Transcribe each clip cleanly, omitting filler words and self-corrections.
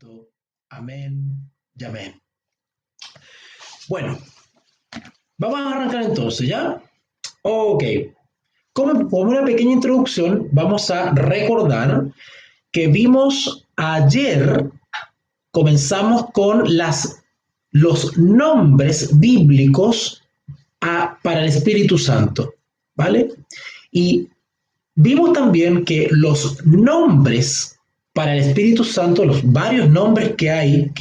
Santo. Amén y amén. Bueno, vamos a arrancar entonces, ¿ya? Ok. Como una pequeña introducción, vamos a recordar que vimos ayer, comenzamos con los nombres bíblicos para el Espíritu Santo, ¿vale? Y vimos también que los nombres para el Espíritu Santo, los varios nombres que hay,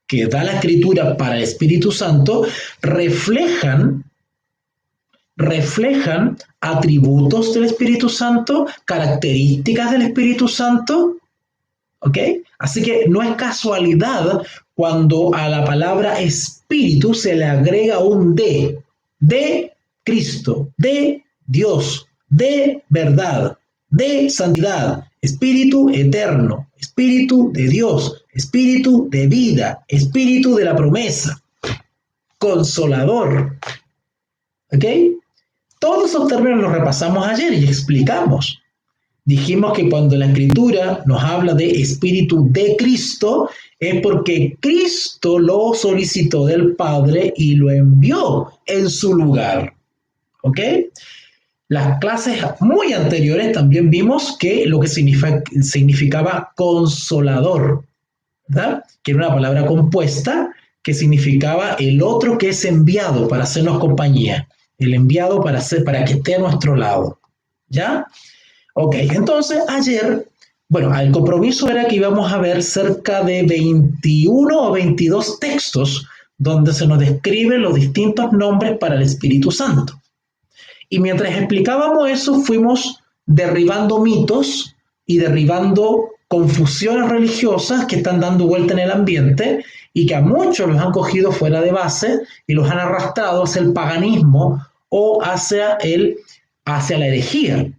que da la Escritura para el Espíritu Santo, reflejan atributos del Espíritu Santo, características del Espíritu Santo, ¿ok? Así que no es casualidad cuando a la palabra espíritu se le agrega un de Cristo, de Dios, de verdad, de santidad, espíritu eterno, espíritu de Dios, espíritu de vida, espíritu de la promesa, consolador, ¿ok? Todos esos términos los repasamos ayer y explicamos. Dijimos que cuando la Escritura nos habla de Espíritu de Cristo, es porque Cristo lo solicitó del Padre y lo envió en su lugar. ¿Ok? Las clases muy anteriores también vimos que lo que significaba consolador, ¿verdad? Que era una palabra compuesta que significaba el otro que es enviado para hacernos compañía, el enviado para que esté a nuestro lado. ¿Ya? Ok, entonces ayer, bueno, el compromiso era que íbamos a ver cerca de 21 o 22 textos donde se nos describen los distintos nombres para el Espíritu Santo. Y mientras explicábamos eso, fuimos derribando mitos y derribando confusiones religiosas que están dando vuelta en el ambiente y que a muchos los han cogido fuera de base y los han arrastrado hacia el paganismo o hacia la herejía,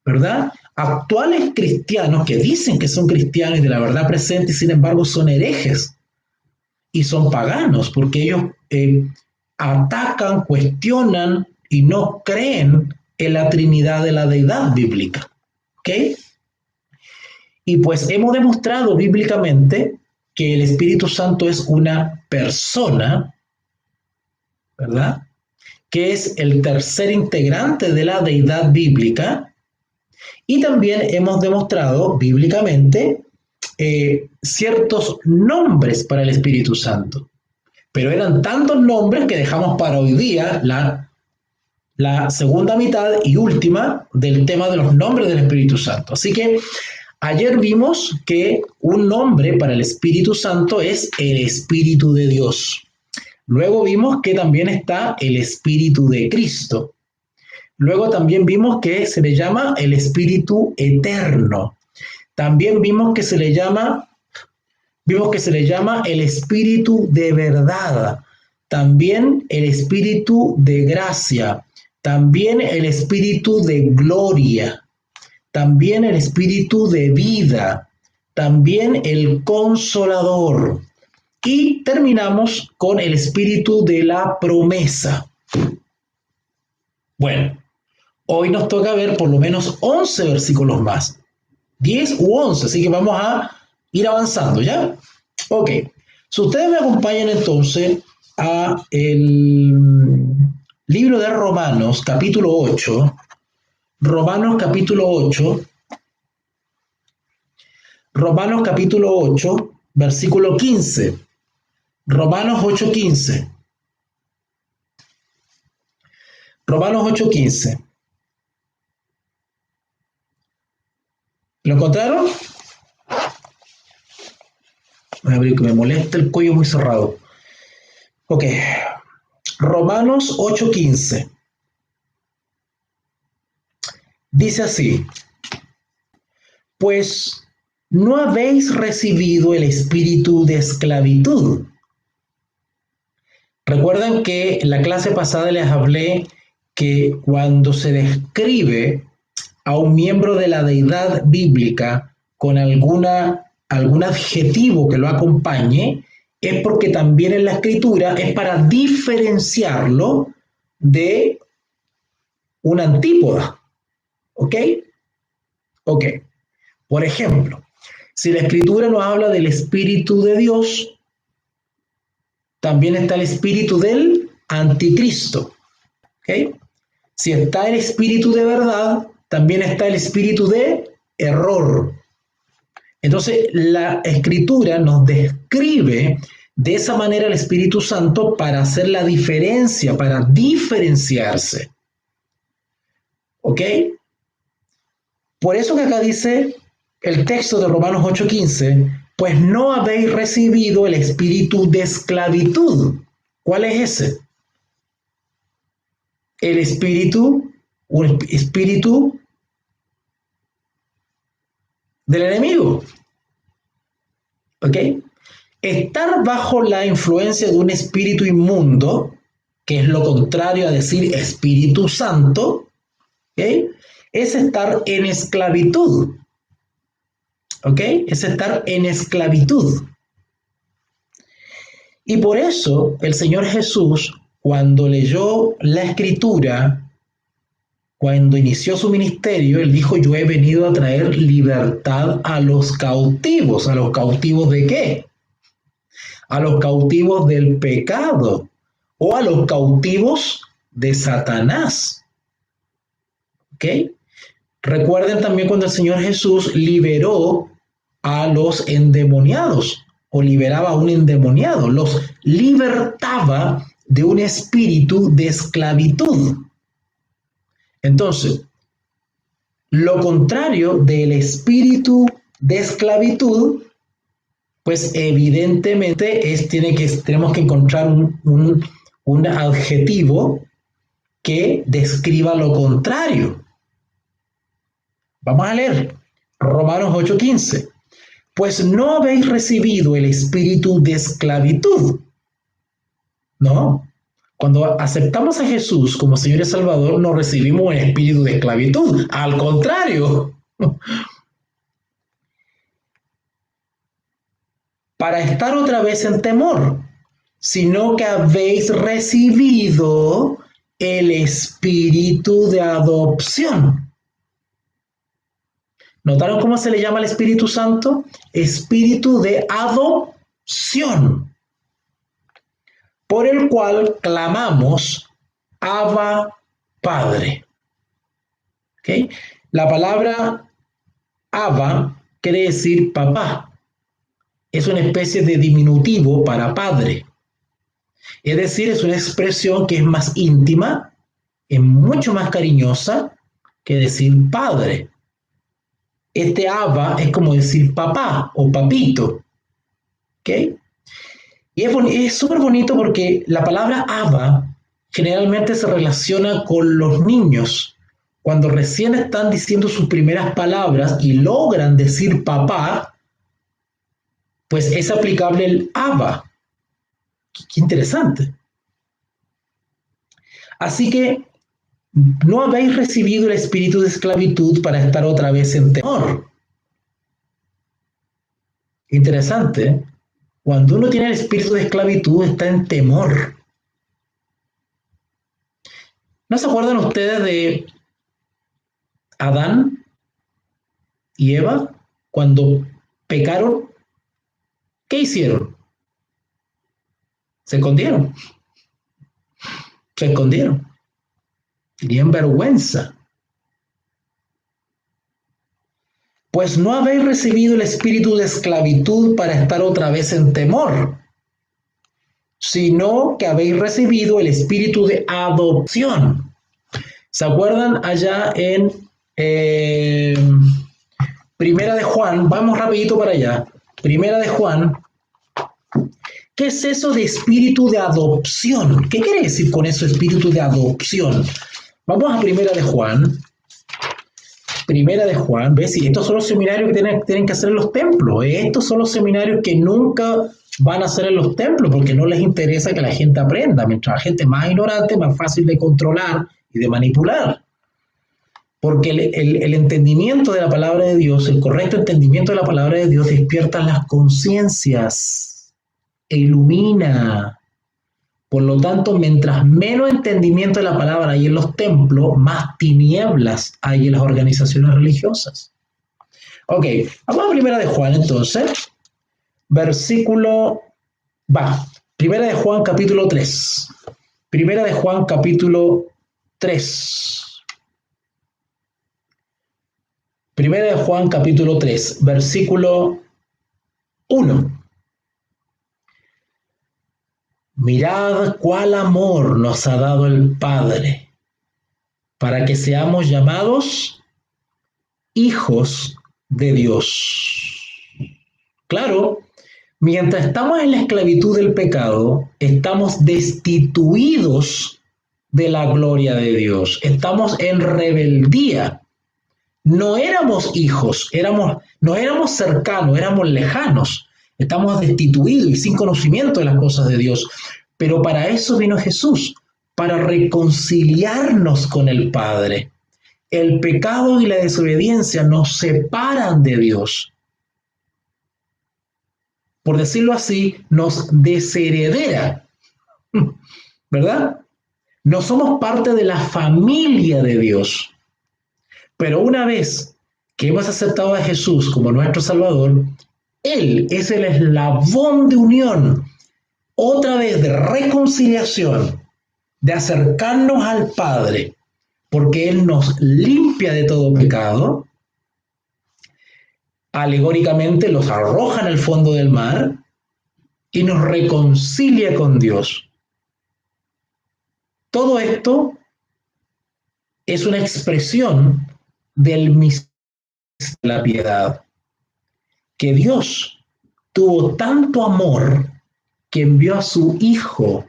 ¿verdad? Actuales cristianos que dicen que son cristianos y de la verdad presente y sin embargo son herejes y son paganos porque ellos atacan, cuestionan y no creen en la Trinidad de la deidad bíblica. ¿Ok? Y pues hemos demostrado bíblicamente que el Espíritu Santo es una persona, ¿verdad? Que es el tercer integrante de la deidad bíblica. Y también hemos demostrado bíblicamente ciertos nombres para el Espíritu Santo. Pero eran tantos nombres que dejamos para hoy día la segunda mitad y última del tema de los nombres del Espíritu Santo. Así que ayer vimos que un nombre para el Espíritu Santo es el Espíritu de Dios. Luego vimos que también está el Espíritu de Cristo. Luego también vimos que se le llama el Espíritu Eterno. También vimos que se le llama el Espíritu de verdad. También el Espíritu de gracia. También el Espíritu de gloria. También el Espíritu de vida. También el Consolador. Y terminamos con el Espíritu de la promesa. Bueno, hoy nos toca ver por lo menos 11 versículos más. 10 u 11, así que vamos a ir avanzando, ¿ya? Ok. Si ustedes me acompañan entonces a el libro de Romanos, capítulo 8. Romanos, capítulo 8. Romanos, capítulo 8, versículo 15. Romanos 8:15. Romanos 8:15. ¿Lo encontraron? Voy a abrir que me molesta el cuello muy cerrado. Ok. Romanos 8:15. Dice así: pues no habéis recibido el espíritu de esclavitud. Recuerdan que en la clase pasada les hablé que cuando se describe a un miembro de la deidad bíblica con algún adjetivo que lo acompañe, es porque también en la escritura es para diferenciarlo de una antípoda. ¿Ok? Ok. Por ejemplo, Si la Escritura nos habla del Espíritu de Dios, también está el espíritu del anticristo. ¿Okay? Si está el espíritu de verdad, también está el espíritu de error. Entonces, la Escritura nos describe de esa manera el Espíritu Santo para hacer la diferencia, para diferenciarse. ¿Ok? Por eso que acá dice el texto de Romanos 8:15, pues no habéis recibido el espíritu de esclavitud. ¿Cuál es ese? El espíritu, un espíritu del enemigo. ¿Ok? Estar bajo la influencia de un espíritu inmundo, que es lo contrario a decir Espíritu Santo, ¿ok? Es estar en esclavitud. ¿Ok? Es estar en esclavitud. Y por eso el Señor Jesús, cuando leyó la Escritura, cuando inició su ministerio, Él dijo, yo he venido a traer libertad a los cautivos. ¿A los cautivos de qué? A los cautivos del pecado o a los cautivos de Satanás. ¿Ok? Recuerden también cuando el Señor Jesús liberó a los endemoniados o liberaba a un endemoniado, los libertaba de un espíritu de esclavitud. Entonces, lo contrario del espíritu de esclavitud, pues evidentemente tenemos que encontrar un adjetivo que describa lo contrario. Vamos a leer Romanos 8:15. Pues no habéis recibido el espíritu de esclavitud. No. Cuando aceptamos a Jesús como Señor y Salvador, no recibimos el espíritu de esclavitud. Al contrario. Para estar otra vez en temor, sino que habéis recibido el espíritu de adopción. ¿Notaron cómo se le llama al Espíritu Santo? Espíritu de adopción, por el cual clamamos, Abba, Padre. ¿Okay? La palabra Abba quiere decir papá. Es una especie de diminutivo para padre. Es decir, es una expresión que es más íntima, es mucho más cariñosa que decir padre. Este Abba es como decir papá o papito. ¿Ok? Y es súper bonito porque la palabra Abba generalmente se relaciona con los niños. Cuando recién están diciendo sus primeras palabras y logran decir papá, pues es aplicable el Abba. Qué interesante. Así que no habéis recibido el espíritu de esclavitud para estar otra vez en temor. Interesante, ¿eh? Cuando uno tiene el espíritu de esclavitud, está en temor. ¿No se acuerdan ustedes de Adán y Eva cuando pecaron? ¿Qué hicieron? Se escondieron. Se escondieron. Tenían vergüenza. Pues no habéis recibido el espíritu de esclavitud para estar otra vez en temor, sino que habéis recibido el espíritu de adopción. ¿Se acuerdan allá en Primera de Juan? Vamos rapidito para allá. Primera de Juan. ¿Qué es eso de espíritu de adopción? ¿Qué quiere decir con eso, espíritu de adopción? Vamos a Primera de Juan. Primera de Juan, ¿ves? Y estos son los seminarios que tienen que hacer en los templos. Estos son los seminarios que nunca van a hacer en los templos porque no les interesa que la gente aprenda. Mientras la gente más ignorante, más fácil de controlar y de manipular. Porque el entendimiento de la palabra de Dios, el correcto entendimiento de la palabra de Dios despierta las conciencias e ilumina. Por lo tanto, mientras menos entendimiento de la palabra hay en los templos, más tinieblas hay en las organizaciones religiosas. Ok, vamos a Primera de Juan entonces, versículo, Primera de Juan capítulo 3. Primera de Juan capítulo 3. Primera de Juan capítulo 3, versículo 1. Mirad cuál amor nos ha dado el Padre para que seamos llamados hijos de Dios. Claro, mientras estamos en la esclavitud del pecado, estamos destituidos de la gloria de Dios. Estamos en rebeldía. No éramos hijos, no éramos cercanos, éramos lejanos. Estamos destituidos y sin conocimiento de las cosas de Dios. Pero para eso vino Jesús, para reconciliarnos con el Padre. El pecado y la desobediencia nos separan de Dios. Por decirlo así, nos desheredera, ¿verdad? No somos parte de la familia de Dios. Pero una vez que hemos aceptado a Jesús como nuestro Salvador, Él es el eslabón de unión, otra vez de reconciliación, de acercarnos al Padre, porque Él nos limpia de todo pecado, alegóricamente los arroja en el fondo del mar y nos reconcilia con Dios. Todo esto es una expresión del misterio de la piedad, que Dios tuvo tanto amor que envió a su Hijo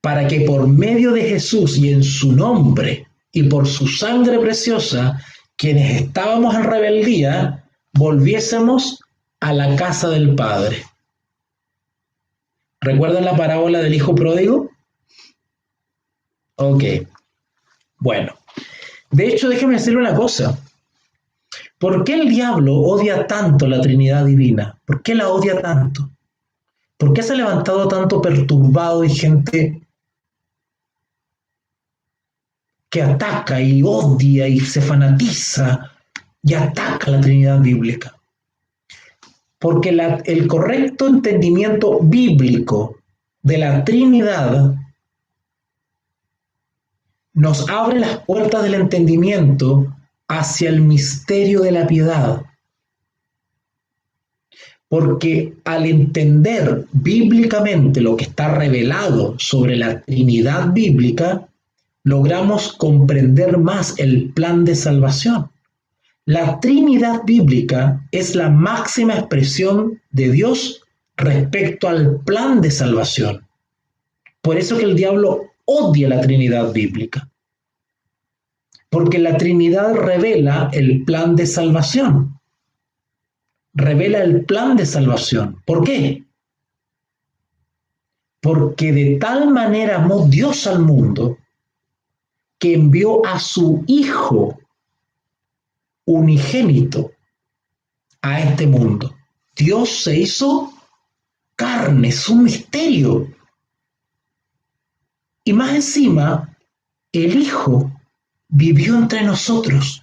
para que por medio de Jesús y en su nombre y por su sangre preciosa, quienes estábamos en rebeldía, volviésemos a la casa del Padre. ¿Recuerdan la parábola del hijo pródigo? Ok, bueno. De hecho, déjeme decirle una cosa. ¿Por qué el diablo odia tanto la Trinidad Divina? ¿Por qué la odia tanto? ¿Por qué se ha levantado tanto perturbado y gente que ataca y odia y se fanatiza y ataca la Trinidad bíblica? Porque el correcto entendimiento bíblico de la Trinidad nos abre las puertas del entendimiento hacia el misterio de la piedad. Porque al entender bíblicamente lo que está revelado sobre la Trinidad bíblica, logramos comprender más el plan de salvación. La Trinidad bíblica es la máxima expresión de Dios respecto al plan de salvación. Por eso que el diablo odia la Trinidad bíblica. Porque la Trinidad revela el plan de salvación. Revela el plan de salvación. ¿Por qué? Porque de tal manera amó Dios al mundo que envió a su Hijo unigénito a este mundo. Dios se hizo carne, es un misterio. Y más encima, el Hijo vivió entre nosotros.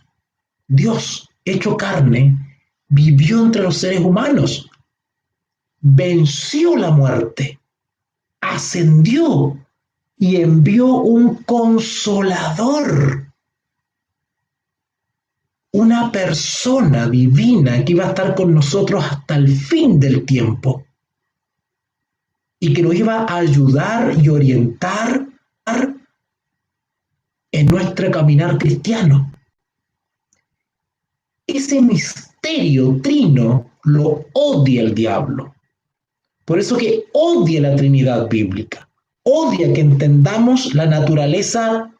Dios, hecho carne, vivió entre los seres humanos. Venció la muerte, ascendió y envió un consolador, una persona divina que iba a estar con nosotros hasta el fin del tiempo y que nos iba a ayudar y orientar en nuestro caminar cristiano. Ese misterio trino lo odia el diablo. Por eso que odia la Trinidad bíblica. Odia que entendamos la naturaleza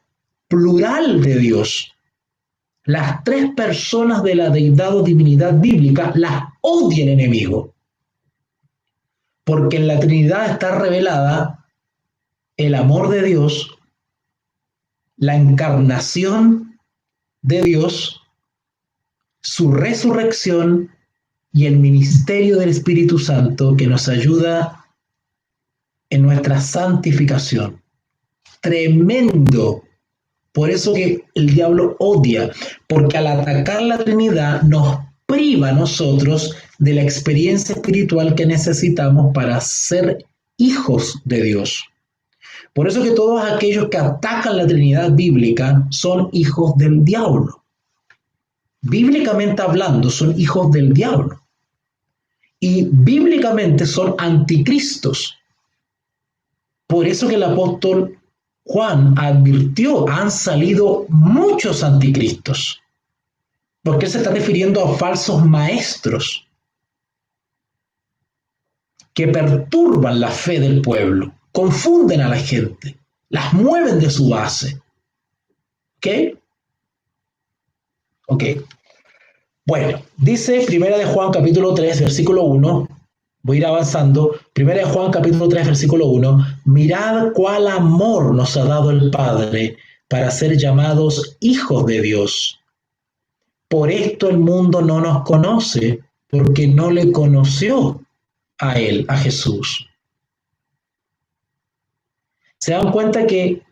plural de Dios. Las tres personas de la deidad o divinidad bíblica las odia el enemigo. Porque en la Trinidad está revelada el amor de Dios, la encarnación de Dios, su resurrección y el ministerio del Espíritu Santo que nos ayuda en nuestra santificación. Tremendo Por eso que el diablo odia, porque al atacar la Trinidad nos priva a nosotros de la experiencia espiritual que necesitamos para ser hijos de Dios. Por eso que todos aquellos que atacan la Trinidad bíblica son hijos del diablo. Bíblicamente hablando, son hijos del diablo. Y bíblicamente son anticristos. Por eso que el apóstol Juan advirtió, han salido muchos anticristos. Porque él se está refiriendo a falsos maestros que perturban la fe del pueblo, confunden a la gente, las mueven de su base. ¿Ok? Ok. Bueno, dice 1 de Juan capítulo 3, versículo 1, voy a ir avanzando, 1 de Juan capítulo 3, versículo 1, mirad cuál amor nos ha dado el Padre para ser llamados hijos de Dios. Por esto el mundo no nos conoce, porque no le conoció a Él, a Jesús. Se dan cuenta que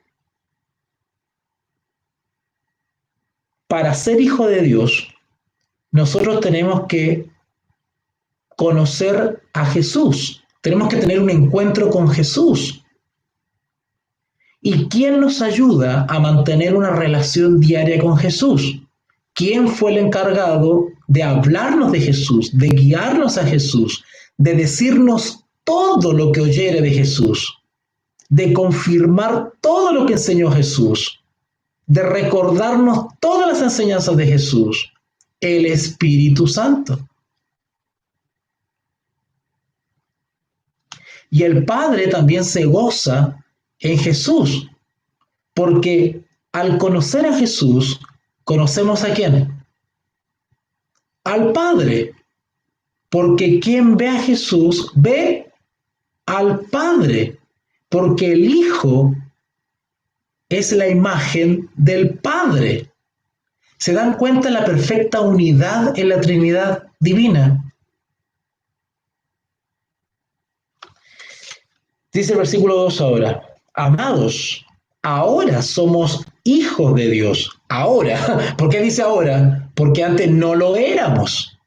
para ser hijo de Dios, nosotros tenemos que conocer a Jesús, tenemos que tener un encuentro con Jesús. ¿Y quién nos ayuda a mantener una relación diaria con Jesús? ¿Quién fue el encargado de hablarnos de Jesús, de guiarnos a Jesús, de decirnos todo lo que oyere de Jesús, de confirmar todo lo que enseñó Jesús, de recordarnos todas las enseñanzas de Jesús? El Espíritu Santo. Y el Padre también se goza en Jesús, porque al conocer a Jesús, ¿conocemos a quién? Al Padre, porque quien ve a Jesús ve al Padre, porque el Hijo es la imagen del Padre. ¿Se dan cuenta de la perfecta unidad en la Trinidad divina? Dice el versículo 2 ahora, amados, ahora somos hijos de Dios. Ahora, ¿por qué dice ahora? Porque antes no lo éramos.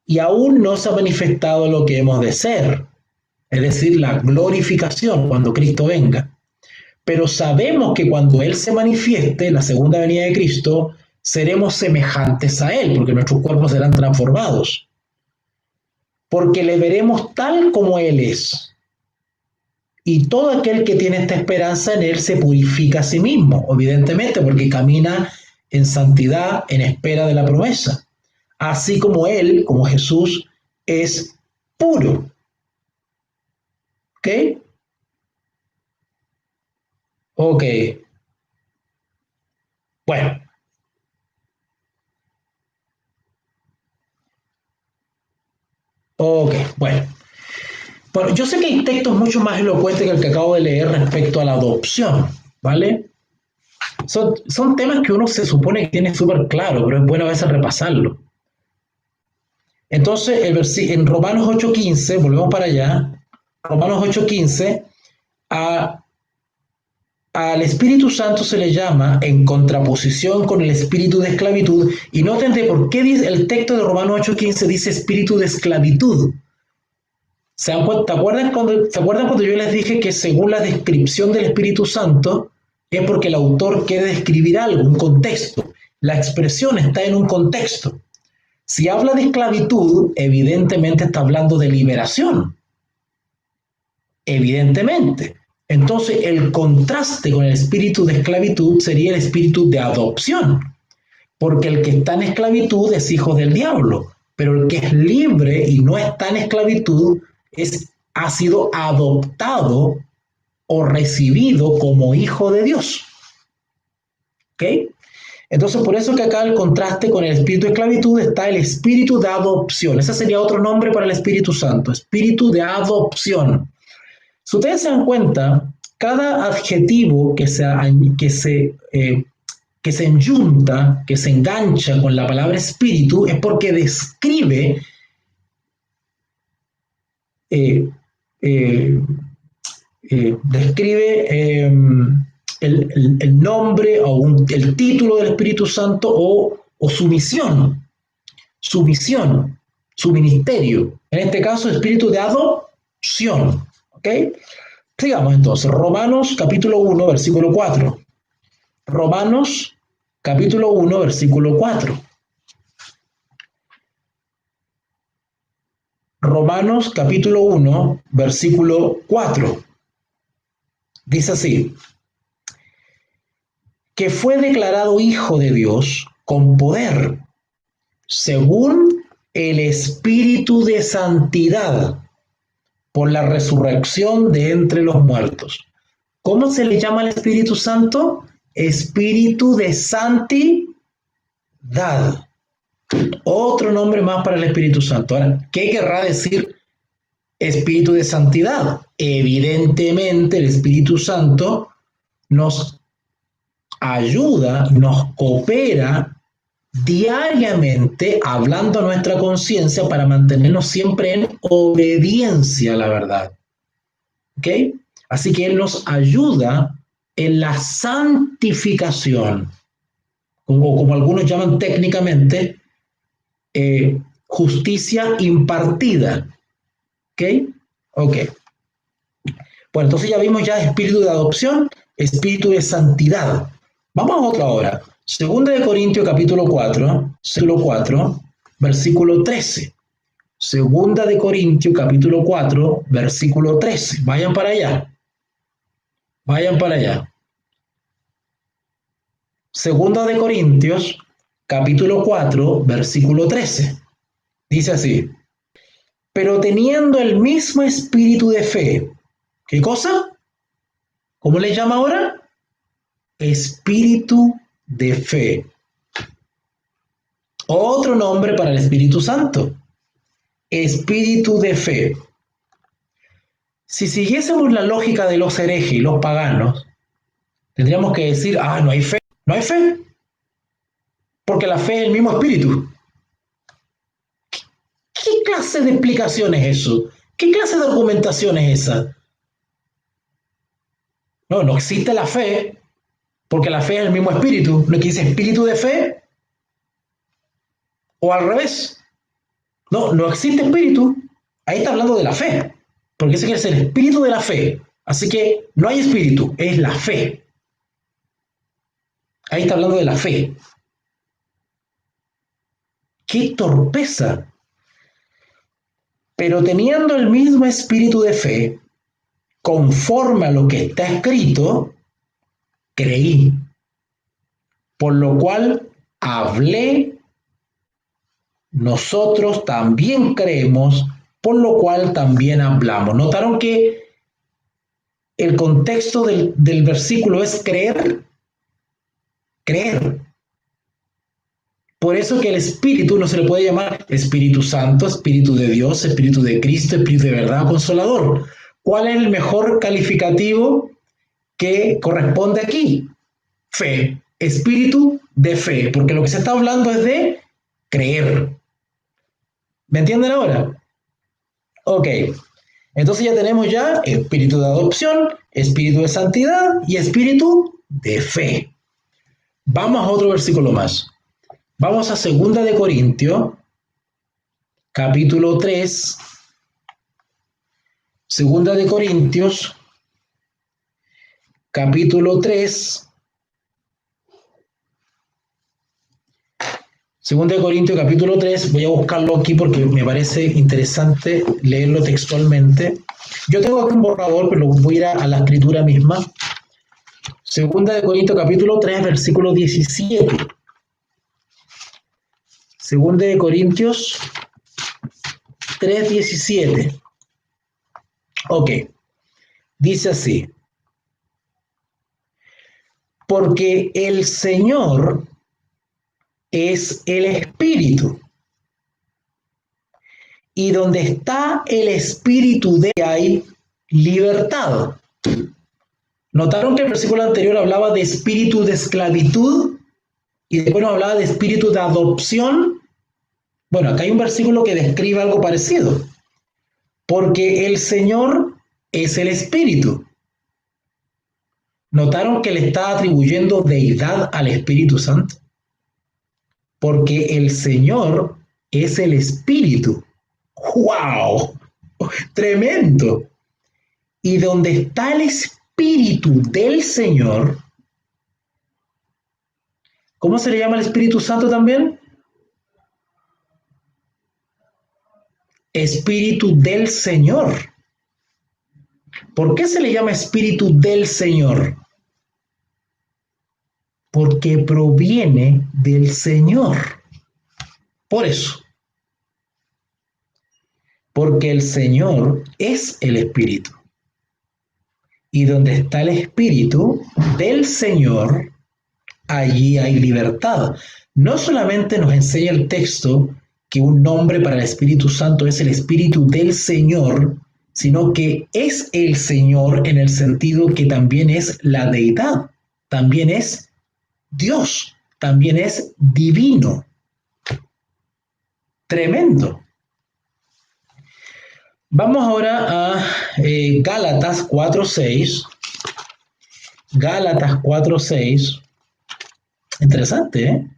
Y aún no se ha manifestado lo que hemos de ser, es decir, la glorificación cuando Cristo venga. Pero sabemos que cuando Él se manifieste, la segunda venida de Cristo, seremos semejantes a Él, porque nuestros cuerpos serán transformados. Porque le veremos tal como Él es. Y todo aquel que tiene esta esperanza en Él se purifica a sí mismo, evidentemente, porque camina en santidad en espera de la promesa. Así como Él, como Jesús, es puro. ¿Ok? Ok. Bueno. Ok, bueno. Bueno, yo sé que hay textos mucho más elocuentes que el que acabo de leer respecto a la adopción, ¿vale? Son temas que uno se supone que tiene súper claro, pero es bueno a veces repasarlo. Entonces, en Romanos 8:15, volvemos para allá, Romanos 8:15, al Espíritu Santo se le llama en contraposición con el espíritu de esclavitud, y noten de por qué dice, el texto de Romanos 8:15 dice espíritu de esclavitud. ¿Se acuerdan cuando yo les dije que según la descripción del Espíritu Santo es porque el autor quiere describir algo, un contexto? La expresión está en un contexto. Si habla de esclavitud, evidentemente está hablando de liberación. Evidentemente. Entonces, el contraste con el espíritu de esclavitud sería el espíritu de adopción. Porque el que está en esclavitud es hijo del diablo. Pero el que es libre y no está en esclavitud ha sido adoptado o recibido como hijo de Dios. ¿Ok? Entonces, por eso que acá el contraste con el espíritu de esclavitud está el espíritu de adopción. Ese sería otro nombre para el Espíritu Santo, espíritu de adopción. Si ustedes se dan cuenta, cada adjetivo que se enyunta, que se engancha con la palabra espíritu, es porque describe describe el nombre o el título del Espíritu Santo o su misión, su ministerio. En este caso, espíritu de adopción. ¿Ok? Sigamos entonces. Romanos capítulo 1, versículo 4. Romanos capítulo 1, versículo 4. Romanos capítulo 1, versículo 4. Dice así: que fue declarado Hijo de Dios con poder, según el Espíritu de Santidad, por la resurrección de entre los muertos. ¿Cómo se le llama al Espíritu Santo? Espíritu de santidad. Otro nombre más para el Espíritu Santo. Ahora, ¿qué querrá decir Espíritu de santidad? Evidentemente, el Espíritu Santo nos ayuda, nos coopera diariamente hablando a nuestra conciencia para mantenernos siempre en obediencia a la verdad. ¿Ok? Así que Él nos ayuda en la santificación, como algunos llaman técnicamente, justicia impartida. ¿Ok? Ok. Bueno, entonces ya vimos ya espíritu de adopción, espíritu de santidad. Vamos a otra ahora. Segunda de Corintios capítulo 4, versículo 13. Segunda de Corintios capítulo 4, versículo 13. Vayan para allá. Vayan para allá. Segunda de Corintios capítulo 4, versículo 13. Dice así: pero teniendo el mismo espíritu de fe. ¿Qué cosa? ¿Cómo le llama ahora? Espíritu de fe. Otro nombre para el Espíritu Santo. Espíritu de fe. Si siguiésemos la lógica de los herejes y los paganos, tendríamos que decir, no hay fe. No hay fe. Porque la fe es el mismo espíritu. ¿Qué clase de explicación es eso? ¿Qué clase de argumentación es esa? No existe la fe, porque la fe es el mismo espíritu. ¿No dice espíritu de fe? O al revés. No existe espíritu. Ahí está hablando de la fe, porque ese es el espíritu de la fe. Así que no hay espíritu, es la fe. Ahí está hablando de la fe. ¡Qué torpeza! Pero teniendo el mismo espíritu de fe, conforme a lo que está escrito, creí, por lo cual hablé. Nosotros también creemos, por lo cual también hablamos. ¿Notaron que el contexto del versículo es creer? Creer. Por eso que el Espíritu no se le puede llamar Espíritu Santo, Espíritu de Dios, Espíritu de Cristo, Espíritu de verdad, Consolador. ¿Cuál es el mejor calificativo que corresponde aquí? Fe. Espíritu de fe, porque lo que se está hablando es de creer. ¿Me entienden ahora? Ok. Entonces ya tenemos ya espíritu de adopción, espíritu de santidad y espíritu de fe. Vamos a otro versículo más. Vamos a 2 de Corintios, capítulo 3. 2 de Corintios, capítulo 3. 2 de Corintios, capítulo 3. Voy a buscarlo aquí porque me parece interesante leerlo textualmente. Yo tengo aquí un borrador, pero voy a ir a la escritura misma. 2 de Corintios, capítulo 3, versículo 17. 2 de Corintios 3, 17. Ok. Dice así: porque el Señor es el Espíritu, y donde está el Espíritu de hay libertad. ¿Notaron que el versículo anterior hablaba de espíritu de esclavitud y después nos hablaba de espíritu de adopción? Bueno, acá hay un versículo que describe algo parecido. Porque el Señor es el Espíritu. ¿Notaron que le está atribuyendo deidad al Espíritu Santo? Porque el Señor es el Espíritu. ¡Wow! Tremendo. Y donde está el Espíritu del Señor, ¿cómo se le llama al Espíritu Santo también? Espíritu del Señor. ¿Por qué se le llama Espíritu del Señor? Porque proviene del Señor. Por eso. Porque el Señor es el Espíritu. Y donde está el Espíritu del Señor, allí hay libertad. No solamente nos enseña el texto que un nombre para el Espíritu Santo es el Espíritu del Señor, sino que es el Señor en el sentido que también es la deidad, también es Dios, también es divino. Tremendo. Vamos ahora a Gálatas 4:6. Gálatas 4:6. Interesante, ¿eh?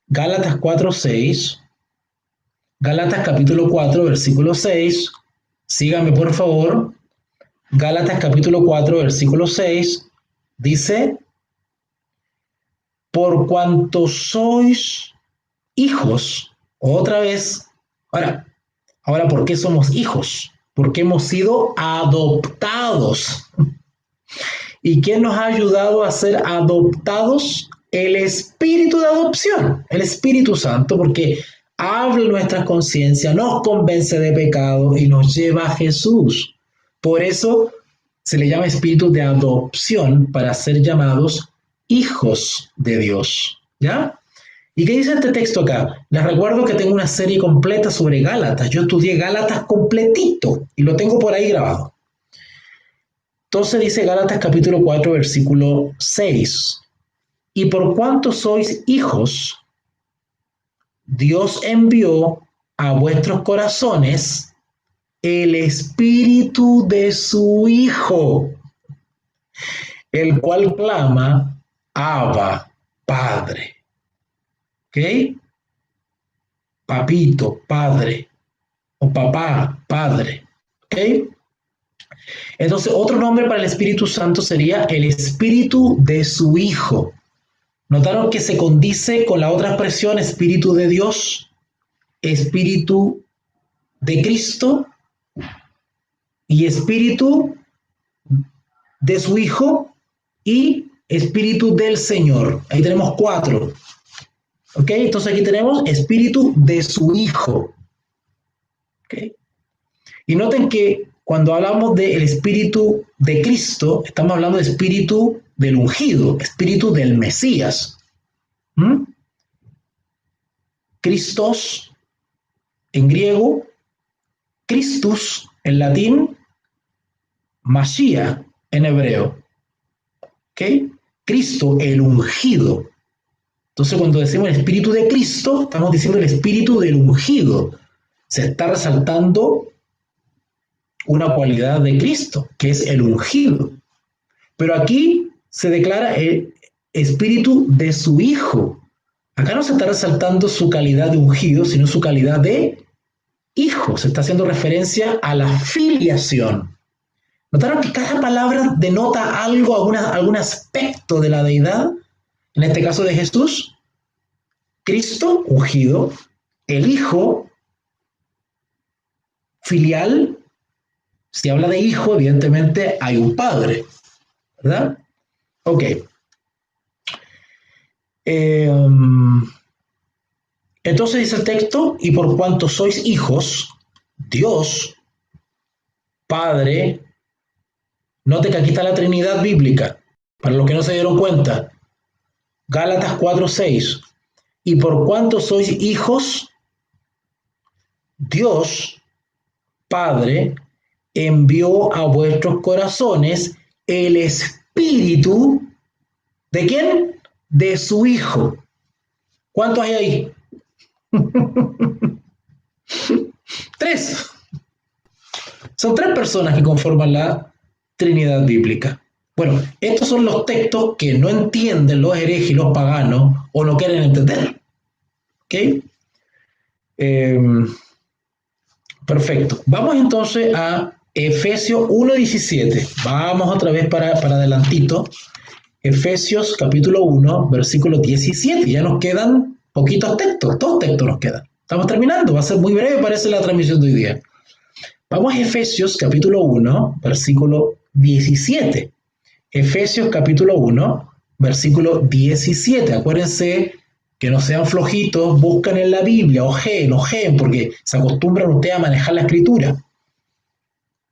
Gálatas 4:6. Gálatas capítulo 4, versículo 6. Síganme por favor. Gálatas capítulo 4, versículo 6. Dice, por cuanto sois hijos, otra vez, ahora, ¿por qué somos hijos? Porque hemos sido adoptados. ¿Y quién nos ha ayudado a ser adoptados? El espíritu de adopción, el Espíritu Santo, porque habla en nuestra conciencia, nos convence de pecado y nos lleva a Jesús. Por eso se le llama espíritu de adopción para ser llamados hijos de Dios. ¿Ya? ¿Y qué dice este texto acá? Les recuerdo que tengo una serie completa sobre Gálatas. Yo estudié Gálatas completito y lo tengo por ahí grabado. Entonces dice Gálatas capítulo 4, versículo 6. Y por cuanto sois hijos, Dios envió a vuestros corazones el espíritu de su Hijo, el cual clama, Abba, Padre. ¿Ok? Papito, Padre. O papá, Padre. ¿Ok? Entonces, otro nombre para el Espíritu Santo sería el Espíritu de su Hijo. ¿Notaron que se condice con la otra expresión, Espíritu de Dios, Espíritu de Cristo y Espíritu de su Hijo y Espíritu del Señor? Ahí tenemos 4. ¿Ok? Entonces aquí tenemos Espíritu de su Hijo. ¿Ok? Y noten que cuando hablamos del Espíritu de Cristo, estamos hablando de Espíritu del ungido, Espíritu del Mesías. Christos en griego, Christus en latín, Mashiach en hebreo. ¿Ok? Cristo, el ungido. Entonces, cuando decimos el Espíritu de Cristo, estamos diciendo el Espíritu del ungido. Se está resaltando una cualidad de Cristo, que es el ungido. Pero aquí se declara el Espíritu de su Hijo. Acá no se está resaltando su calidad de ungido, sino su calidad de hijo. Se está haciendo referencia a la filiación. ¿Notaron que cada palabra denota algo, algún aspecto de la deidad? En este caso de Jesús, Cristo, ungido, el Hijo, filial. Si habla de hijo, evidentemente hay un padre, ¿verdad? Ok. Entonces dice el texto, y por cuanto sois hijos, Dios, Padre, note que aquí está la Trinidad bíblica, para los que no se dieron cuenta. Gálatas 4:6. Y por cuanto sois hijos, Dios, Padre, envió a vuestros corazones el Espíritu, ¿de quién? De su Hijo. ¿Cuántos hay ahí? 3. Son 3 personas que conforman la Trinidad bíblica. Bueno, estos son los textos que no entienden los herejes y los paganos o no quieren entender. ¿Ok? Eh, perfecto. Vamos entonces a Efesios 1:17. Vamos otra vez para adelantito. Efesios capítulo 1, versículo 17. Ya nos quedan poquitos textos, 2 textos nos quedan. Estamos terminando, va a ser muy breve, parece la transmisión de hoy día. Vamos a Efesios capítulo 1, versículo 17. Efesios capítulo 1, versículo 17. Acuérdense que no sean flojitos, buscan en la Biblia, ojeen, porque se acostumbran ustedes a manejar la escritura.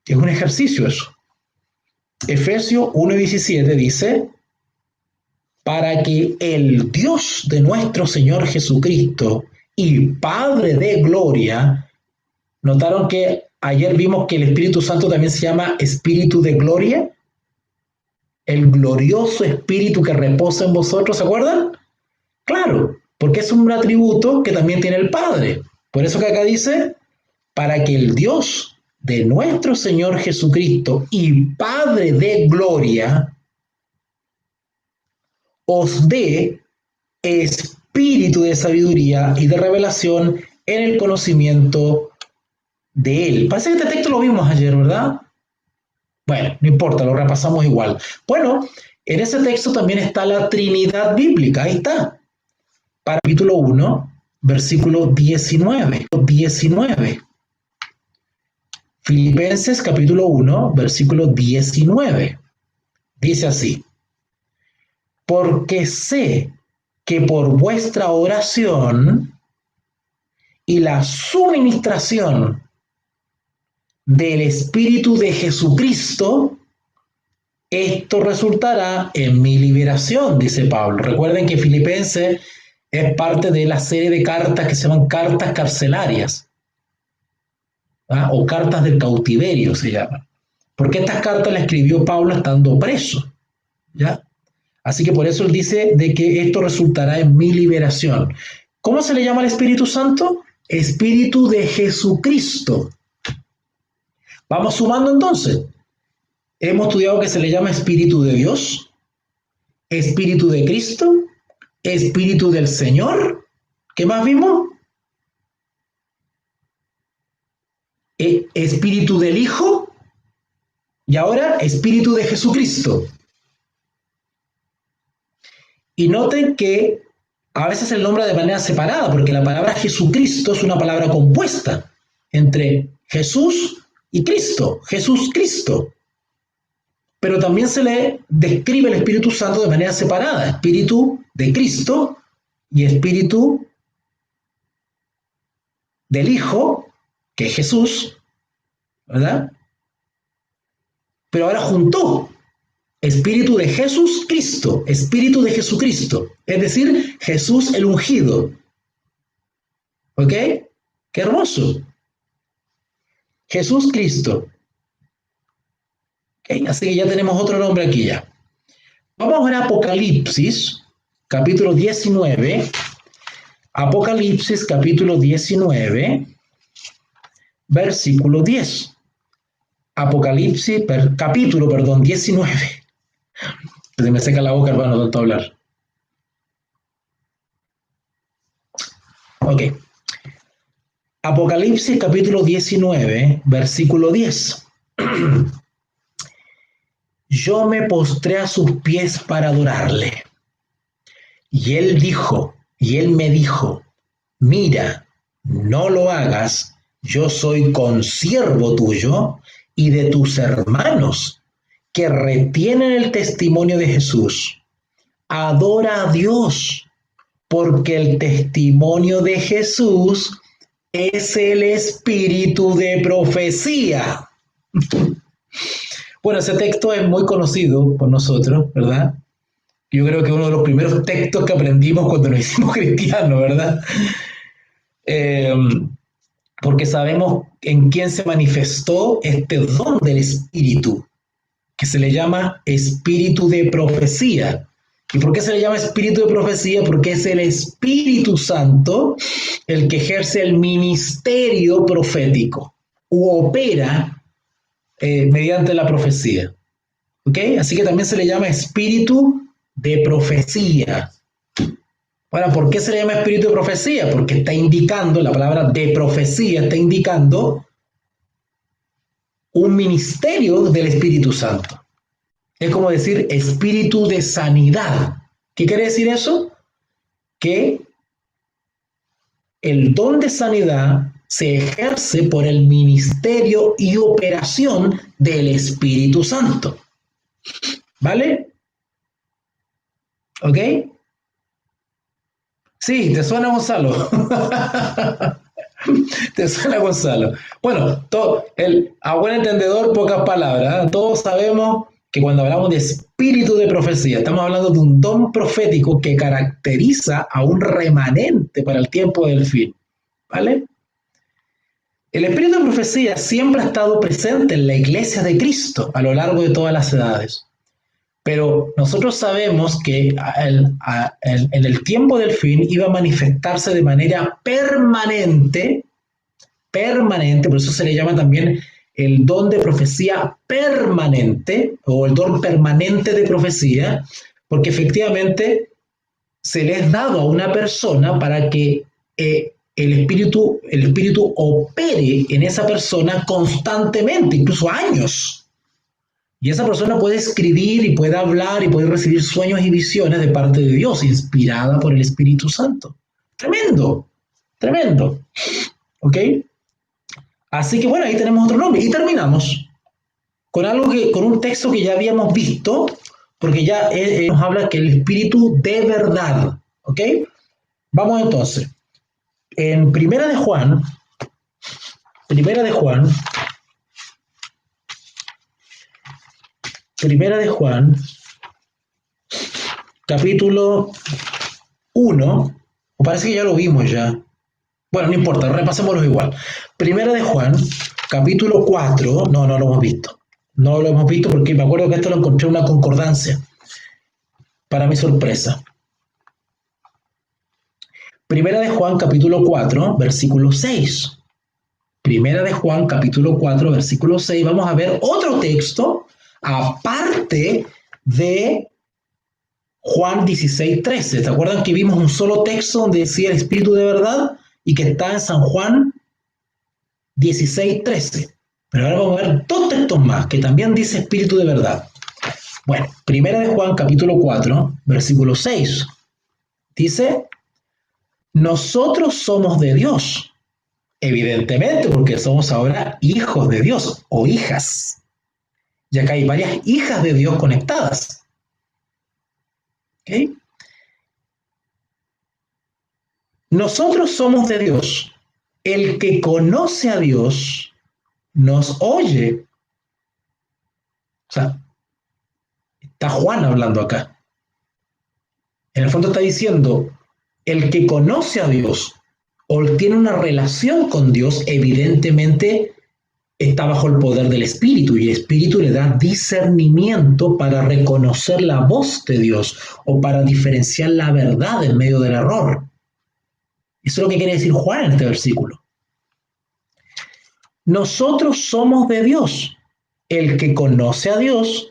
Es un ejercicio eso. Efesios 1:17 dice, para que el Dios de nuestro Señor Jesucristo y Padre de gloria, notaron que ayer vimos que el Espíritu Santo también se llama Espíritu de gloria, el glorioso Espíritu que reposa en vosotros, ¿se acuerdan? Claro, porque es un atributo que también tiene el Padre. Por eso que acá dice, para que el Dios de nuestro Señor Jesucristo y Padre de gloria os dé espíritu de sabiduría y de revelación en el conocimiento de Él. Parece que este texto lo vimos ayer, ¿verdad? Bueno, no importa, lo repasamos igual. Bueno, en ese texto también está la Trinidad bíblica, ahí está. Para capítulo 1, versículo 19. Filipenses capítulo 1, versículo 19. Dice así, porque sé que por vuestra oración y la suministración del Espíritu de Jesucristo, esto resultará en mi liberación, dice Pablo. Recuerden que Filipenses es parte de la serie de cartas que se llaman cartas carcelarias, ¿ah? O cartas del cautiverio se llaman. Porque estas cartas las escribió Pablo estando preso, ¿ya? Así que por eso él dice de que esto resultará en mi liberación. ¿Cómo se le llama al Espíritu Santo? Espíritu de Jesucristo. Vamos sumando entonces. Hemos estudiado que se le llama Espíritu de Dios, Espíritu de Cristo, Espíritu del Señor. ¿Qué más vimos? Espíritu del Hijo y ahora Espíritu de Jesucristo. Y noten que a veces se nombra de manera separada, porque la palabra Jesucristo es una palabra compuesta entre Jesús y Cristo, Jesús Cristo. Pero también se le describe el Espíritu Santo de manera separada, Espíritu de Cristo y Espíritu del Hijo, que es Jesús, ¿verdad? Pero ahora juntó Espíritu de Jesús Cristo, Espíritu de Jesucristo, es decir, Jesús el ungido. ¿Ok? ¡Qué hermoso! Jesús Cristo. ¿Okay? Así que ya tenemos otro nombre aquí ya. Vamos ahora a Apocalipsis, capítulo 19. Apocalipsis, capítulo 19, versículo 10. Apocalipsis, capítulo, 19. Se me seca la boca, hermano, tanto hablar. Ok. Apocalipsis, capítulo 19, versículo 10. Yo me postré a sus pies para adorarle. Y él me dijo, mira, no lo hagas, yo soy consiervo tuyo y de tus hermanos que retienen el testimonio de Jesús. Adora a Dios, porque el testimonio de Jesús es el espíritu de profecía. Bueno, ese texto es muy conocido por nosotros, ¿verdad? Yo creo que es uno de los primeros textos que aprendimos cuando nos hicimos cristianos, ¿verdad? Porque sabemos en quién se manifestó este don del espíritu, que se le llama espíritu de profecía. ¿Y por qué se le llama espíritu de profecía? Porque es el Espíritu Santo el que ejerce el ministerio profético u opera mediante la profecía. ¿Ok? Así que también se le llama espíritu de profecía. Ahora, ¿por qué se le llama espíritu de profecía? Porque está indicando, la palabra de profecía está indicando un ministerio del Espíritu Santo. Es como decir espíritu de sanidad. ¿Qué quiere decir eso? Que el don de sanidad se ejerce por el ministerio y operación del Espíritu Santo. ¿Vale? ¿Ok? Sí, ¿te suena, Gonzalo? ¿Te suena, Gonzalo? Bueno, a buen entendedor, pocas palabras. ¿Eh? Todos sabemos que cuando hablamos de espíritu de profecía, estamos hablando de un don profético que caracteriza a un remanente para el tiempo del fin. ¿Vale? El espíritu de profecía siempre ha estado presente en la iglesia de Cristo a lo largo de todas las edades. Pero nosotros sabemos que en el tiempo del fin iba a manifestarse de manera permanente, por eso se le llama también el don de profecía permanente o el don permanente de profecía, porque efectivamente se le es dado a una persona para que el espíritu opere en esa persona constantemente, incluso años. Y esa persona puede escribir y puede hablar y puede recibir sueños y visiones de parte de Dios, inspirada por el Espíritu Santo. Tremendo, tremendo. ¿Ok? Así que bueno, ahí tenemos otro nombre. Y terminamos con con un texto que ya habíamos visto, porque ya nos habla que el Espíritu de verdad. ¿Ok? Vamos entonces. En Primera de Juan, capítulo 1, o parece que ya lo vimos ya. Bueno, no importa, repasémoslo igual. Primera de Juan, capítulo 4, no lo hemos visto. No lo hemos visto porque me acuerdo que esto lo encontré en una concordancia, para mi sorpresa. Primera de Juan, capítulo 4, versículo 6. Primera de Juan, capítulo 4, versículo 6. Vamos a ver otro texto, aparte de Juan 16, 13. ¿Te acuerdan que vimos un solo texto donde decía el Espíritu de verdad y que está en San Juan 16, 13? Pero ahora vamos a ver dos textos más que también dice Espíritu de verdad. Bueno, Primera de Juan capítulo 4, versículo 6. Dice, nosotros somos de Dios, evidentemente porque somos ahora hijos de Dios o hijas. Y acá hay varias hijas de Dios conectadas. ¿Ok? Nosotros somos de Dios. El que conoce a Dios nos oye. O sea, está Juan hablando acá. En el fondo está diciendo, el que conoce a Dios o tiene una relación con Dios, evidentemente está bajo el poder del Espíritu y el Espíritu le da discernimiento para reconocer la voz de Dios o para diferenciar la verdad en medio del error. Eso es lo que quiere decir Juan en este versículo. Nosotros somos de Dios. El que conoce a Dios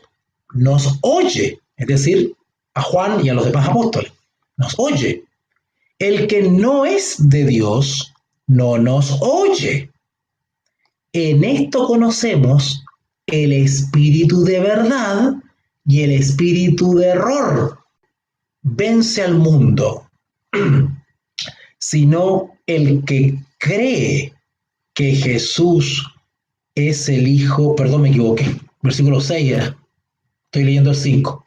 nos oye, es decir, a Juan y a los demás apóstoles, nos oye. El que no es de Dios no nos oye. En esto conocemos el espíritu de verdad y el espíritu de error. Vence al mundo, sino el que cree que Jesús es el Hijo, perdón, me equivoqué, versículo 6 era, estoy leyendo el 5.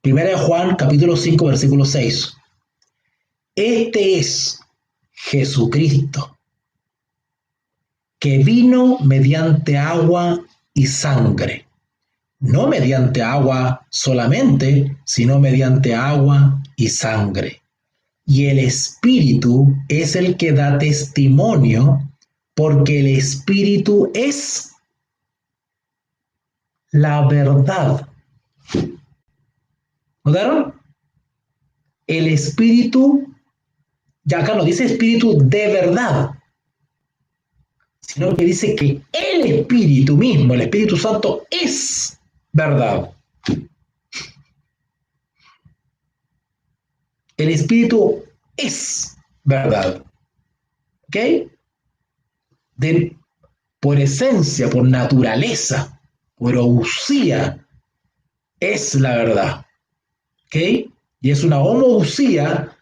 Primera de Juan, capítulo 5, versículo 6. Este es Jesucristo, que vino mediante agua y sangre, no mediante agua solamente, sino mediante agua y sangre. Y el Espíritu es el que da testimonio, porque el Espíritu es la verdad. ¿Notaron? El Espíritu, ya acá no dice Espíritu de verdad, sino que dice que el Espíritu mismo, el Espíritu Santo, es verdad. El Espíritu es verdad. ¿Ok? Por esencia, por naturaleza, por ousia, es la verdad. ¿Ok? Y es una homoousia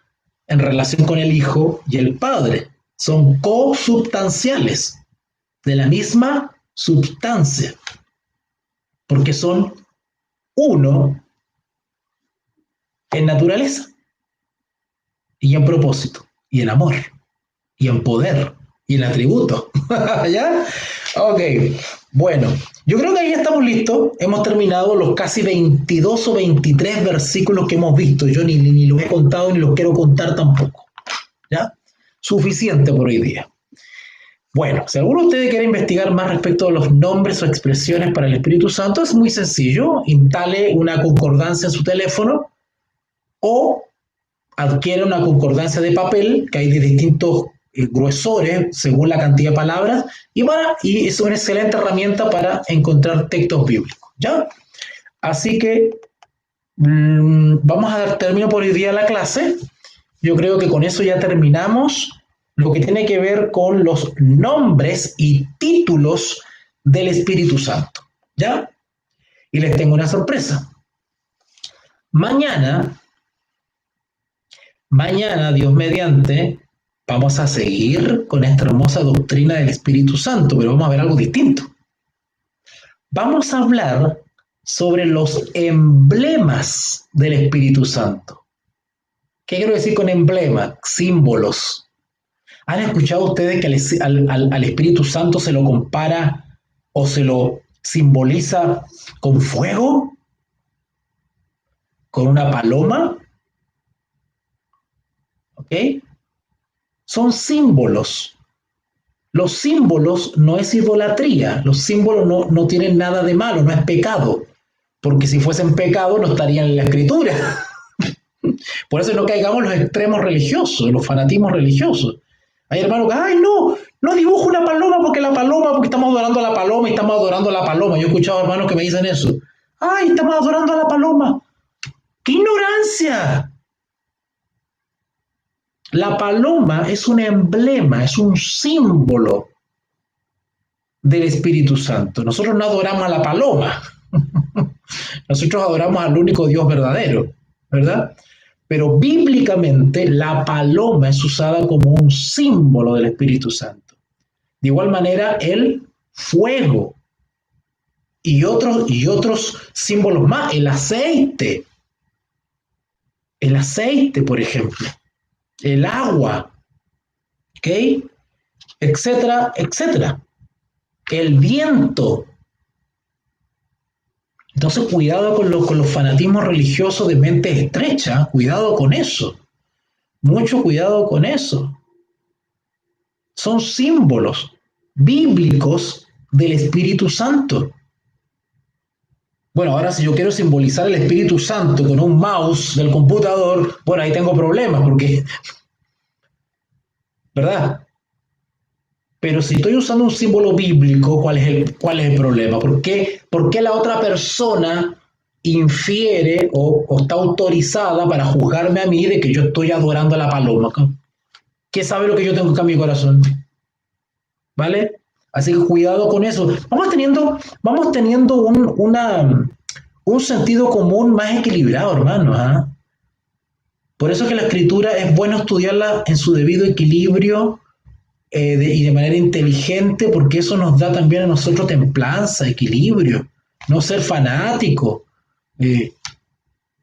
en relación con el Hijo y el Padre. Son consubstanciales de la misma substancia, porque son uno en naturaleza y en propósito y en amor y en poder y en atributo. ¿Ya? Ok, bueno, yo creo que ahí estamos listos. Hemos terminado los casi 22 o 23 versículos que hemos visto. Yo ni los he contado ni los quiero contar tampoco. ¿Ya? Suficiente por hoy día. Bueno, si alguno de ustedes quiere investigar más respecto a los nombres o expresiones para el Espíritu Santo, es muy sencillo. Instale una concordancia en su teléfono o adquiere una concordancia de papel, que hay de distintos gruesores según la cantidad de palabras, y es una excelente herramienta para encontrar textos bíblicos. ¿Ya? Así que vamos a dar término por hoy día a la clase. Yo creo que con eso ya terminamos lo que tiene que ver con los nombres y títulos del Espíritu Santo. ¿Ya? Y les tengo una sorpresa. Mañana, Dios mediante, vamos a seguir con esta hermosa doctrina del Espíritu Santo, pero vamos a ver algo distinto. Vamos a hablar sobre los emblemas del Espíritu Santo. ¿Qué quiero decir con emblema? Símbolos. ¿Han escuchado ustedes que al Espíritu Santo se lo compara o se lo simboliza con fuego? ¿Con una paloma? ¿Ok? Son símbolos. Los símbolos no es idolatría. Los símbolos no tienen nada de malo, no es pecado. Porque si fuesen pecado no estarían en la Escritura. Por eso no caigamos en los extremos religiosos, en los fanatismos religiosos. Hay hermanos que, ay, no dibujo una paloma porque estamos adorando a la paloma y estamos adorando a la paloma. Yo he escuchado hermanos que me dicen eso. Ay, estamos adorando a la paloma. ¡Qué ignorancia! La paloma es un emblema, es un símbolo del Espíritu Santo. Nosotros no adoramos a la paloma. Nosotros adoramos al único Dios verdadero, ¿verdad? Pero bíblicamente la paloma es usada como un símbolo del Espíritu Santo. De igual manera, el fuego y otros símbolos más, el aceite, por ejemplo, el agua, ¿ok? Etcétera, etcétera. El viento. Entonces, cuidado con los fanatismos religiosos de mente estrecha, cuidado con eso. Mucho cuidado con eso. Son símbolos bíblicos del Espíritu Santo. Bueno, ahora si yo quiero simbolizar el Espíritu Santo con un mouse del computador, bueno, ahí tengo problemas porque, ¿verdad? Pero si estoy usando un símbolo bíblico, ¿cuál es el problema? ¿Por qué la otra persona infiere o está autorizada para juzgarme a mí de que yo estoy adorando a la paloma? ¿Qué sabe lo que yo tengo acá en mi corazón? ¿Vale? Así que cuidado con eso. Vamos teniendo un sentido común más equilibrado, hermanos. ¿Ah? Por eso es que la escritura es bueno estudiarla en su debido equilibrio y de manera inteligente, porque eso nos da también a nosotros templanza, equilibrio, no ser fanático.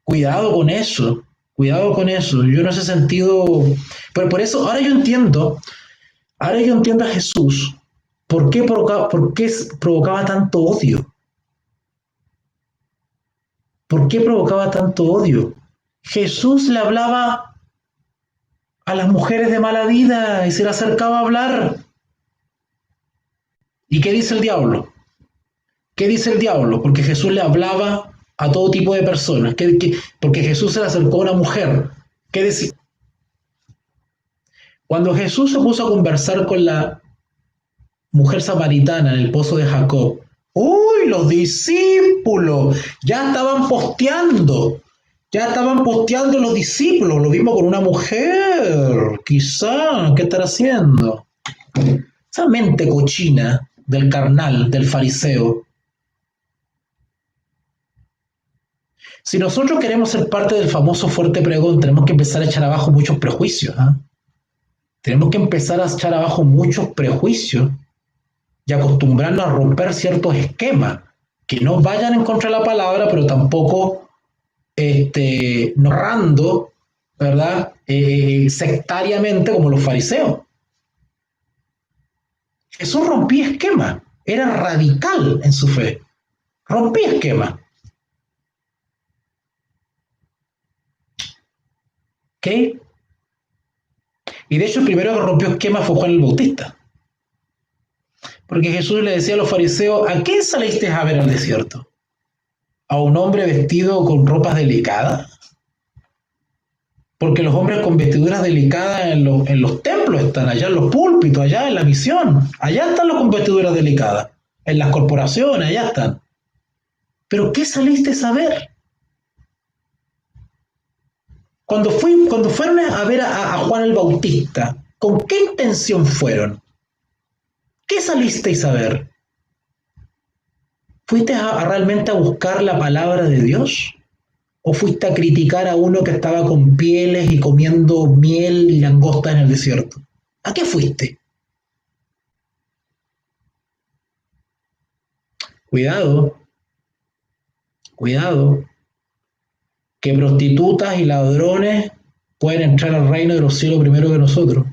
Cuidado con eso, cuidado con eso. Yo en ese sentido, pero por eso ahora yo entiendo a Jesús. ¿Por qué provocaba tanto odio? ¿Por qué provocaba tanto odio? Jesús le hablaba a las mujeres de mala vida y se le acercaba a hablar. ¿Y qué dice el diablo? ¿Qué dice el diablo? Porque Jesús le hablaba a todo tipo de personas. Porque Jesús se le acercó a una mujer. ¿Qué decía? Cuando Jesús se puso a conversar con la mujer samaritana en el pozo de Jacob, ¡uy! Los discípulos ya estaban posteando Ya estaban posteando los discípulos, lo vimos con una mujer, quizá, ¿qué estará haciendo? Esa mente cochina del carnal, del fariseo. Si nosotros queremos ser parte del famoso fuerte pregón, tenemos que empezar a echar abajo muchos prejuicios. ¿Eh? Tenemos que empezar a echar abajo muchos prejuicios y acostumbrarnos a romper ciertos esquemas que no vayan en contra de la palabra, pero tampoco narrando, ¿verdad? Sectariamente como los fariseos. Jesús rompía esquemas, era radical en su fe, rompía esquemas. ¿Ok? Y de hecho el primero que rompió esquemas fue Juan el Bautista. Porque Jesús le decía a los fariseos, ¿a quién salisteis a ver al desierto? ¿A un hombre vestido con ropas delicadas? Porque los hombres con vestiduras delicadas en los templos están, allá en los púlpitos, allá en la misión. Allá están los con vestiduras delicadas. En las corporaciones, allá están. ¿Pero qué saliste a ver? Cuando fueron a ver a Juan el Bautista, ¿con qué intención fueron? ¿Qué salisteis a ver? ¿Fuiste realmente a buscar la palabra de Dios? ¿O fuiste a criticar a uno que estaba con pieles y comiendo miel y langosta en el desierto? ¿A qué fuiste? Cuidado, cuidado, que prostitutas y ladrones pueden entrar al reino de los cielos primero que nosotros.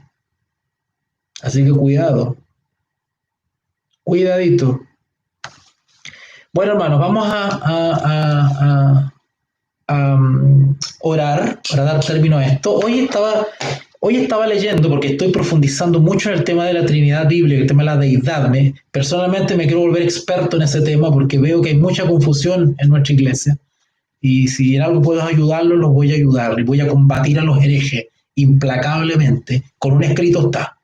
Así que cuidado, cuidadito. Bueno, hermanos, vamos a orar para dar término a esto. Hoy estaba leyendo, porque estoy profundizando mucho en el tema de la Trinidad bíblica, el tema de la deidad. Personalmente me quiero volver experto en ese tema porque veo que hay mucha confusión en nuestra iglesia. Y si en algo puedo ayudarlos, los voy a ayudar. Y voy a combatir a los herejes implacablemente. Con un escrito está.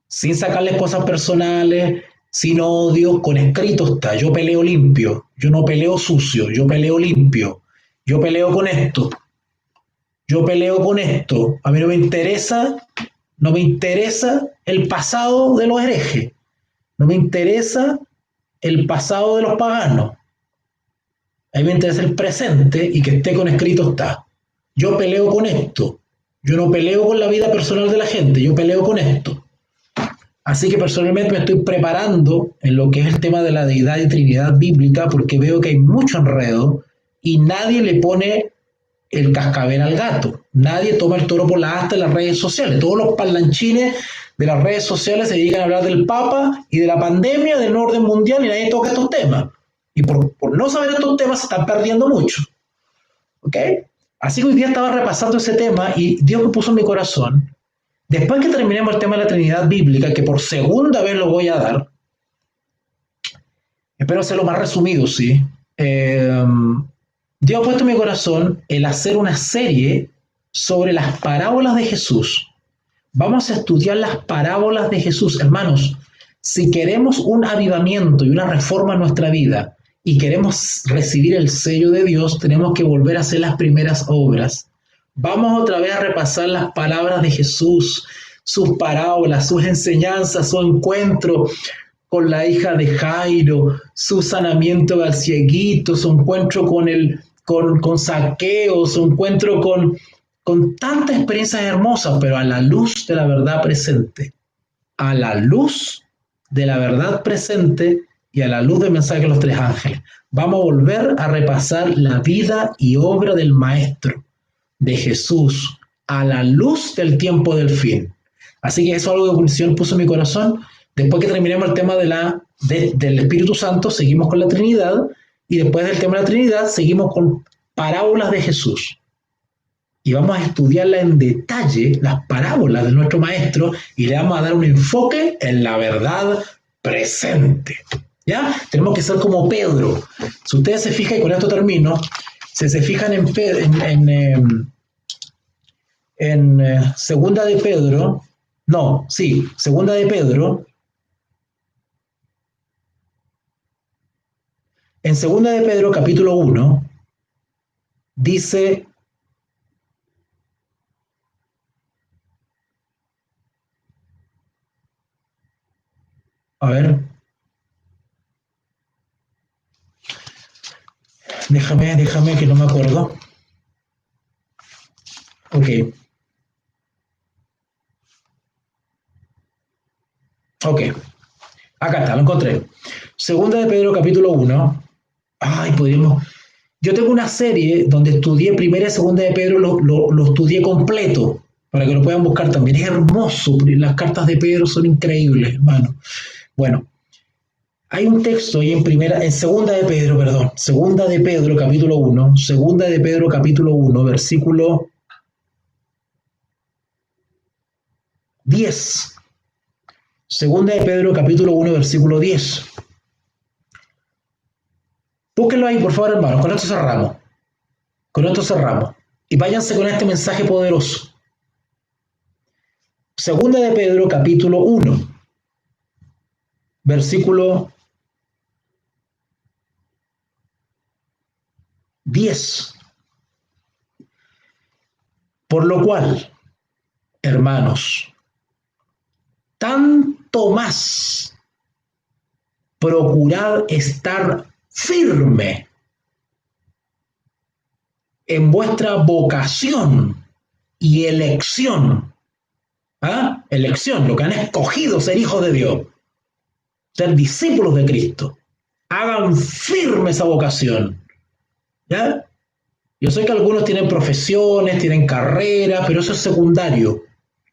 Sin sacarles cosas personales, sin odio, con escrito está. Yo peleo limpio. Yo no peleo sucio. Yo peleo limpio. Yo peleo con esto. Yo peleo con esto. A mí no me interesa el pasado de los herejes. No me interesa el pasado de los paganos. A mí me interesa el presente y que esté con escrito está. Yo peleo con esto. Yo no peleo con la vida personal de la gente, yo peleo con esto. Así que personalmente me estoy preparando en lo que es el tema de la deidad y trinidad bíblica porque veo que hay mucho enredo y nadie le pone el cascabel al gato. Nadie toma el toro por la asta en las redes sociales. Todos los parlanchines de las redes sociales se dedican a hablar del Papa y de la pandemia, del orden mundial y nadie toca estos temas. Y por no saber estos temas se están perdiendo mucho. ¿Ok? Así que hoy día estaba repasando ese tema y Dios me puso en mi corazón. Después que terminemos el tema de la Trinidad bíblica, que por segunda vez lo voy a dar, espero hacerlo más resumido, ¿sí? Dios ha puesto en mi corazón el hacer una serie sobre las parábolas de Jesús. Vamos a estudiar las parábolas de Jesús. Hermanos, si queremos un avivamiento y una reforma en nuestra vida y queremos recibir el sello de Dios, tenemos que volver a hacer las primeras obras. Vamos otra vez a repasar las palabras de Jesús, sus parábolas, sus enseñanzas, su encuentro con la hija de Jairo, su sanamiento al cieguito, su encuentro con Saqueo, su encuentro con tantas experiencias hermosas, pero a la luz de la verdad presente. A la luz de la verdad presente y a la luz del mensaje de los tres ángeles. Vamos a volver a repasar la vida y obra del Maestro, de Jesús, a la luz del tiempo del fin. Así que eso es algo que el Señor puso en mi corazón. Después que terminemos el tema del Espíritu Santo, seguimos con la Trinidad, y después del tema de la Trinidad, seguimos con parábolas de Jesús. Y vamos a estudiarla en detalle, las parábolas de nuestro Maestro, y le vamos a dar un enfoque en la verdad presente. ¿Ya? Tenemos que ser como Pedro. Si ustedes se fijan, y con esto termino, si se fijan en Segunda de Pedro, Segunda de Pedro, en Segunda de Pedro, capítulo 1, dice A ver, déjame que no me acuerdo. Ok, ok. Acá está, lo encontré. Segunda de Pedro, capítulo 1. Ay, podríamos. Yo tengo una serie donde estudié primera y segunda de Pedro, lo estudié completo, para que lo puedan buscar también. Es hermoso, las cartas de Pedro son increíbles, hermano. Bueno, hay un texto ahí en segunda de Pedro, perdón, segunda de Pedro, capítulo 1, segunda de Pedro, capítulo 1, versículo 10. Segunda de Pedro, capítulo 1, versículo 10. Búsquenlo ahí, por favor, hermanos. Con esto cerramos. Con esto cerramos. Y váyanse con este mensaje poderoso. Segunda de Pedro, capítulo 1, versículo 10. Por lo cual, hermanos, tanto más procurad estar firme en vuestra vocación y elección. ¿Ah? Elección, lo que han escogido ser hijos de Dios, ser discípulos de Cristo. Hagan firme esa vocación. ¿Ya? Yo sé que algunos tienen profesiones, tienen carreras, pero eso es secundario.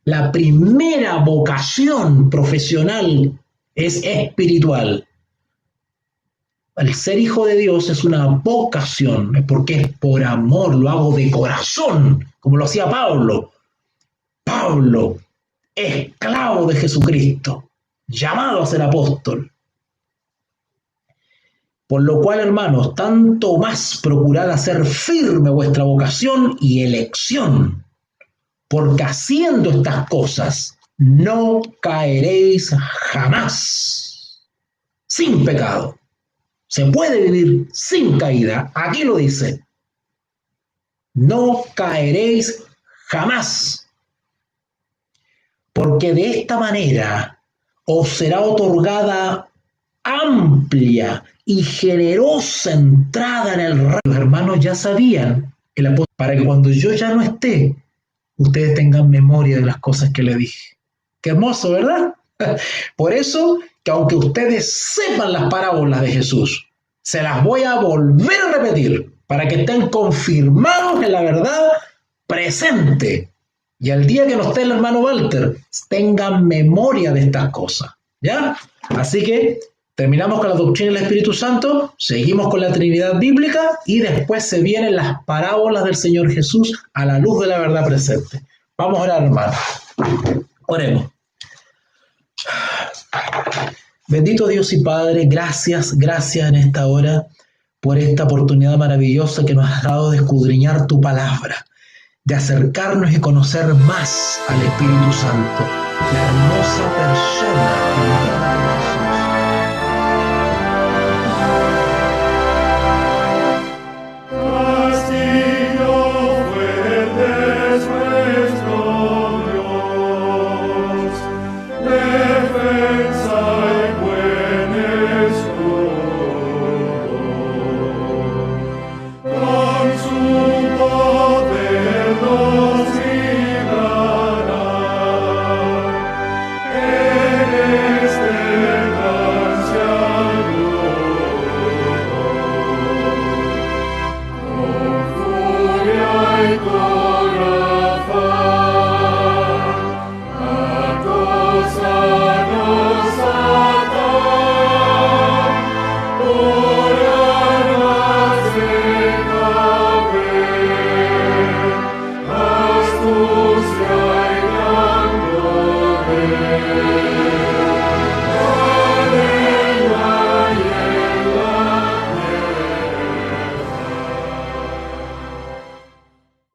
La primera vocación profesional es espiritual. El ser hijo de Dios es una vocación, es porque es por amor, lo hago de corazón, como lo hacía Pablo. Pablo, esclavo de Jesucristo, llamado a ser apóstol. Por lo cual, hermanos, tanto más procurad hacer firme vuestra vocación y elección, porque haciendo estas cosas no caeréis jamás sin pecado. Se puede vivir sin caída. Aquí lo dice. No caeréis jamás. Porque de esta manera os será otorgada amplia y generosa entrada en el reino. Los hermanos ya sabían, para que cuando yo ya no esté, ustedes tengan memoria de las cosas que le dije. Qué hermoso, ¿verdad? Por eso, que aunque ustedes sepan las parábolas de Jesús, se las voy a volver a repetir para que estén confirmados en la verdad presente. Y al día que no esté el hermano Walter, tengan memoria de estas cosas. ¿Ya? Así que terminamos con la doctrina del Espíritu Santo, seguimos con la Trinidad bíblica y después se vienen las parábolas del Señor Jesús a la luz de la verdad presente. Vamos a orar, hermano. Oremos. Bendito Dios y Padre, gracias en esta hora por esta oportunidad maravillosa que nos has dado de escudriñar tu palabra, de acercarnos y conocer más al Espíritu Santo, la hermosa persona de Jesús.